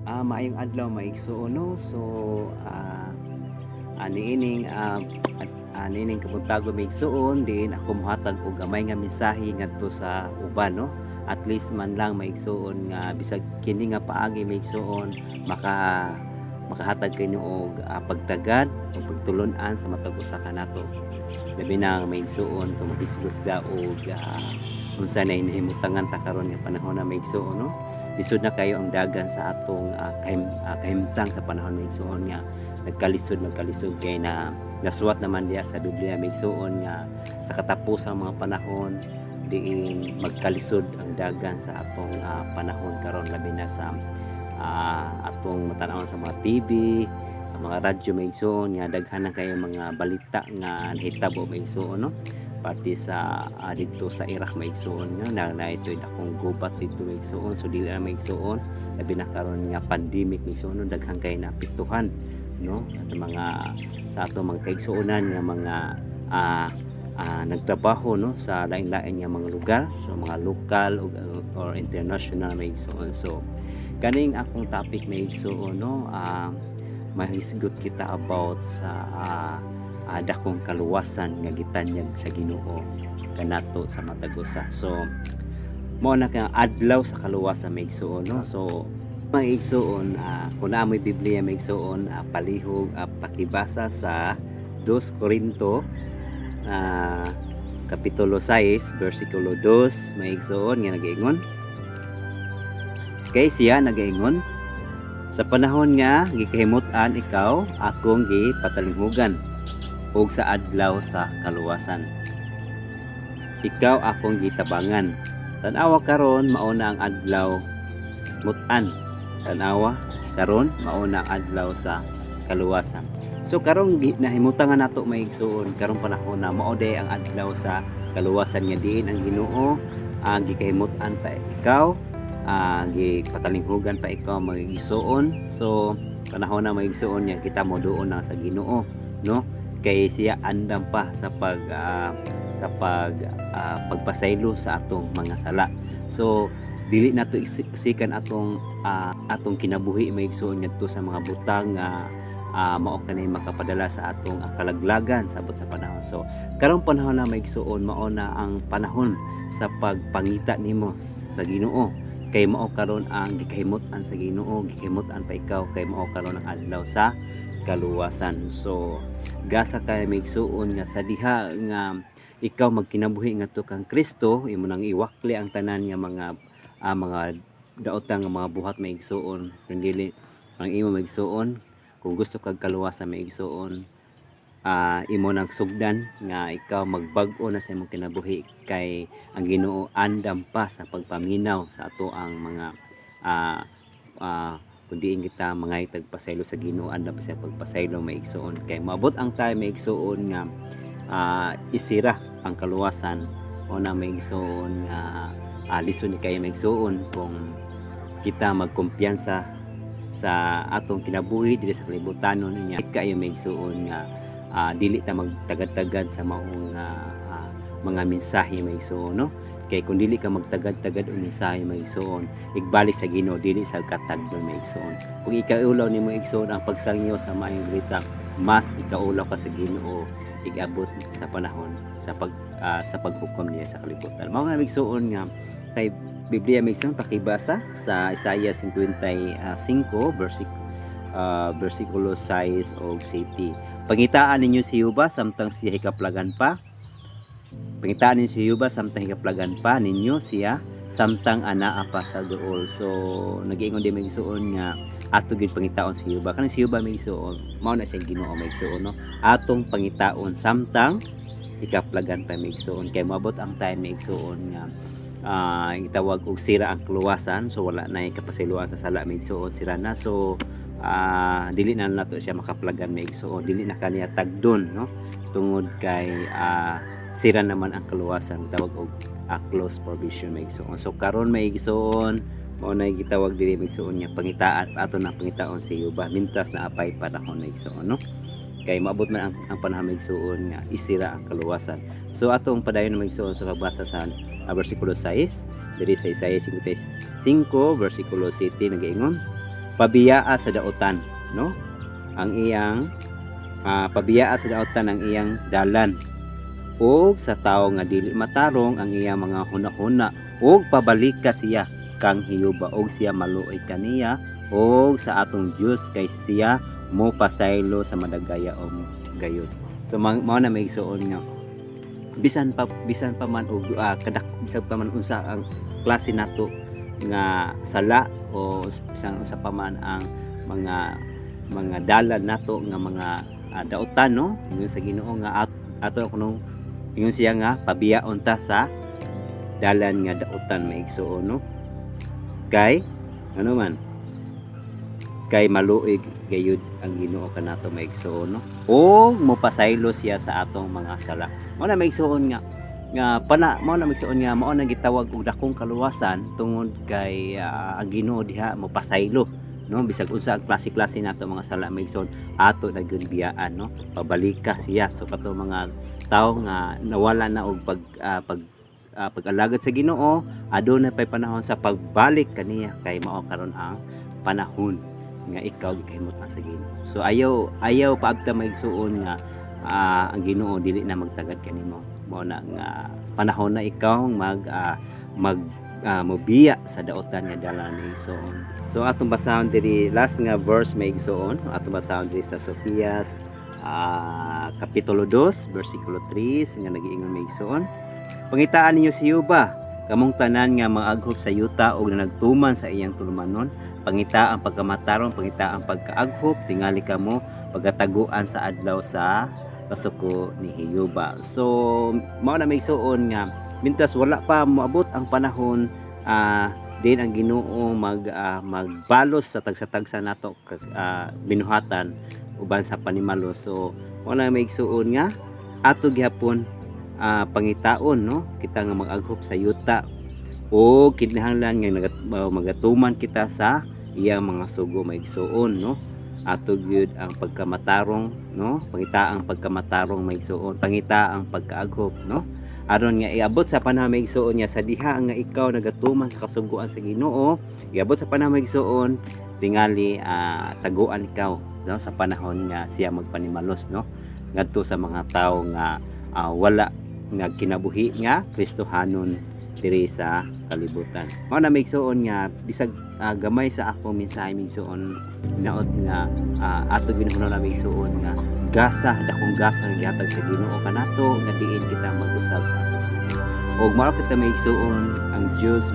Maayong adlaw maigsuon no. So aniining aniining kabuntago maigsuon din ako mohatag og gamay nga mensahe ngadto sa uban no. At least man lang maigsuon nga bisag kini nga paagi maigsuon makahatag kanyo og pagtagad o pagtulon-an sa matag usa kanato. Labi na maigsuon kung mahisgot da og unsa na hinimutangan ta karon nga panahon na maigsuon no. Lisod na kayo ang dagan sa atong kahimtang sa panahon maigsuon nga nagkalisod kay na nasuwat naman diya sa Biblia maigsuon nga sa katapusang mga panahon diin magkalisod ang dagan sa atong panahon karon labi na sa atong matanawon sa mga TV, sa mga radyo maigsuon nga daghan na kayo mga balita nga nahitabo maigsuon no. Pati sa dito sa Iraq maigsuon nga na ito dakong gubat dito maigsuon, so dili na maigsuon labi na karon nga pandemic maigsuon no, daghang kay naapektuhan no at mga sa ato mga kaigsuonan nga mga nagtrabaho no sa lain-lain nga mga lugar, so mga lokal or international maigsuon. So kaning akong topic maigsuon no, mahisgot kita about sa dakong kaluwasan nga gitanyag sa Ginoo kanato sa matag usa. So mao na kang adlaw sa kaluwasan maigsuon no. So maigsuon kun amoy Biblia maigsuon palihog pakibasa sa 2 Korinto kapitulo 6 versikulo 2 maigsuon nga nagaingon. Kay siya nagaingon, sa panahon nga gikahimut-an ikaw akong gipatalinghugan ug sa adlaw sa kaluwasan ikaw akong gitabangan. Tan-awa karon mao na ang adlaw mut-an, tan-awa karon mao na ang adlaw sa kaluwasan. So karong nahimutangan nato maigsuon karong panahon na mao day ang adlaw sa kaluwasan nga diin ang Ginoo gikahimut-an pa ikaw, gipatalinghugan pa ikaw maigsuon. So panahon na maigsuon nga kita mo doon na sa Ginoo no, kay siya andam pa sa pagpasaylo sa atong mga sala. So dili nato isikan atong kinabuhi maigsuon ngadto sa mga butang mao kanay makapadala sa atong kalaglagan sa abot sa panahon. So karong panahon na maigsuon mao na ang panahon sa pagpangita nimo sa Ginoo, kay mao karon ang gikahimut-an sa Ginoo, gikahimut-an pa ikaw kay mao karon ang adlaw sa kaluwasan. So gasa kay maigsuon nga sa diha nga ikaw magkinabuhi ngadto kang Kristo, imo nang iwakli ang tanan nga mga daotang nga mga buhat maigsuon. Dili ang imo maigsuon kung gusto kag kaluwasan maigsuon, imo nang sugdan nga ikaw magbag-o na sa imong kinabuhi kay ang Ginoo andam pa sa pagpaminaw sa ato ang mga kung diin kita mga tagpasaylo sa Ginoo andam pa sa pagpasaylo maigsuon. Kay maabot ang time maigsuon nga isira ang kaluwasan o na maigsuon nga lisod ni kayo maigsuon kung kita magkumpiyansa sa atong kinabuhi dili sa kalibutanon niya kayo maigsuon nga dili ta magtagad-tagad sa maong mga mensahe maigsuon no. Kay kung dili ka magtagad-tagad og mensahe maigsuon, igbalik sa Ginoo dili sa katagdon maigsuon. Kung ikaulaw nimo maigsuon ang pagsangyo sa maayong balita, mas ikaulaw ka sa Ginoo igabot sa panahon sa paghukom niya sa kalibutan. Mao nga maigsuon nga kay Biblia maigsuon pakibasa sa Isaiah 55 versikulo 6 og 7. Pangitaan ninyo si Jehova samtang siya hikaplagan pa. Pangitaan ninyo si Jehova samtang hikaplagan pa ninyo siya samtang anaa pa sa duol. So nag-iingon din maigsuon nga ato gid pangitaon si Jehova. Kanang si Jehova maigsuon mao na siya Ginoo maigsuon no. Atong pangitaon samtang hikaplagan pa maigsuon kay moabot ang time maigsuon nga itawag og sira ang kaluwasan. So wala na kapasiluan sa sala maigsuon, sira na. So dili na nato siya makaplagan maigsuon, dili na kaniya tagdon no tungod kay sira naman ang kaluwasan, tawag og close provision maigsuon. So karon maigsuon mao na gitawag dili maigsuon nya pangitaan ato na pangitaon si Jehova mintas na apay panahon maigsuon no. Kay maabot man ang panahon maigsuon nga isira ang kaluwasan. So atong padayon maigsuon sa pagbasa sa versikulo 6 diri sa Isaiah 55 versikulo 7 nagaingon, pabiyaa sa daotan, no? Ang iyang pabiyaa sa daotan ang iyang dalan, ug sa tawo nga dili matarong ang iyang mga hunahuna, ug pabalika siya kang hiyuba, ug siya maluoy kaniya, ug sa atong Dios kay siya mo pasaylo sa madagaya o gayud. So mao na may igsuon nga bisan pa man og bisan pa man unsa ang klase nato nga sala o bisan unsa pa man ang mga dalan nato nga mga daotan, no, ingon sa Ginoo nga ato kuno ingon siya nga pabiyaon ta sa dalan nga daotan maigsuon, no, kay ano man kay maluig gayud ang Ginoo kanato maigsuon, no, o mopasaylo siya sa atong mga sala. Mao na maigsuon nga mao na maigsuon nga mao na gitawag og dakong kaluwasan tungod kay ang Ginoo diha mopasaylo, no, bisag unsa ang klase-klase nato mga sala maigsuon ato na gyud biyaan, no, pabalika siya. So kato mga tawo nga nawala na og pag-alagad sa Ginoo, adunay pay panahon sa pagbalik kaniya, kay mao karon ang panahon nga ikaw gikahimot na sa Ginoo. So ayaw paagta maigsuon nga ang Ginoo dili na magtagad kanimo. Mao na nga panahon na ikaw mobiya sa daotan nga dalan ni igsoon. So atong basahon diri last nga verse may igsoon, atong basahon diri sa Sofias kapitulo 2 bersikulo 3 nga nagiingon may igsoon. Pangitaan ninyo si Yuba, kamong tanan nga maaghop sa yuta o nagtuman sa iyang tulumanon, pangita ang pagkamatarong, pangita ang pagkaaghop, tingali kamo pagataguan sa adlaw sa kasuko ni Hiyuba. So mao na may suon nga mintas wala pa moabot ang panahon din ang Ginoo magbalos sa tagsa-tagsa nato binuhatan uban sa panimalo. So mao na may suon nga ato gihapon pangitaon, no, kita nga mag-aghop sa yuta o kinahanglan nga magatuman kita sa iyang mga sugo maigsuon, no, ato gyud ang pagkamatarong, no, pangita ang pagkamatarong maigsuon, pangita ang pagkaaghop, no, aron nga iabot sa panahon maigsuon nga sa diha nga ikaw nagatuman sa kasuguan sa Ginoo, iabot sa panahon maigsuon tingali taguan ikaw, no, sa panahon nga siya magpanimalos, no, ngadto sa mga tawo nga wala nga kinabuhi nga Kristohanon diri sa kalibutan. Mao na maigsuon nga bisag gamay sa ako mensahe maigsuon naot nga ato ginuno na maigsuon nga dakong gasa nga gihatag sa Ginoo kanato nga diin kita mag-usab sa ato. Og mao kita maigsuon ang Dios